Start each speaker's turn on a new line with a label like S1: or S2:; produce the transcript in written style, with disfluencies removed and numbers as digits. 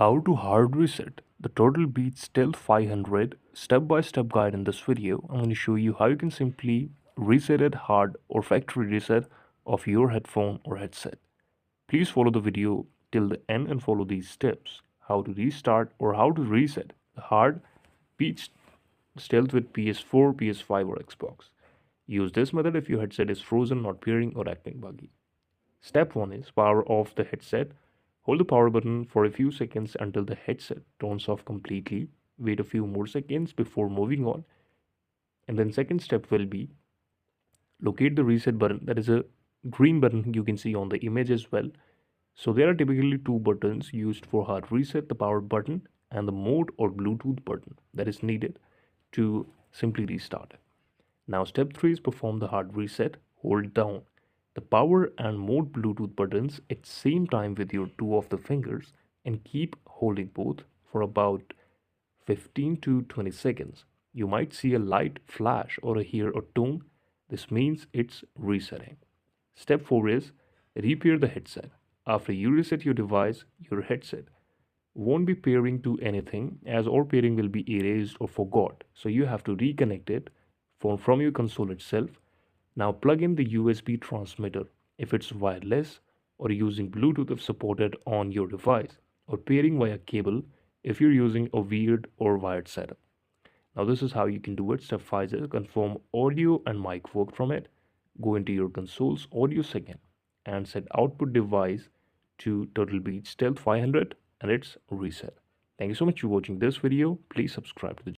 S1: How to hard reset the Turtle Beach Stealth 500 step-by-step guide. In this video, I'm going to show you how you can simply reset it hard or factory reset of your headphone or headset. Please follow the video till the end and follow these steps. How to restart or how to reset the hard Beach Stealth with PS4, PS5 or Xbox. Use this method if your headset is frozen, not pairing or acting buggy. Step 1 is power off the headset. Hold the power button for a few seconds until the headset turns off completely. Wait a few more seconds before moving on. And then second step will be locate the reset button. That is a green button you can see on the image as well. So there are typically two buttons used for hard reset, the power button and the mode or Bluetooth button that is needed to simply restart it. Now step 3 is perform the hard reset. Hold down the power and mode Bluetooth buttons at same time with your two of the fingers and keep holding both for about 15 to 20 seconds. You might see a light flash or hear a tone. This means it's resetting. Step 4 is repair the headset. After you reset your device, your headset won't be pairing to anything as all pairing will be erased or forgot. So you have to reconnect it from your console itself. Now plug in the USB transmitter if it's wireless or using Bluetooth if supported on your device or pairing via cable if you're using a weird or wired setup. Now this is how you can do it. Step 5 is confirm audio and mic work from it. Go into your console's audio setting and set output device to Turtle Beach Stealth 500 and it's reset. Thank you so much for watching this video. Please subscribe to the channel.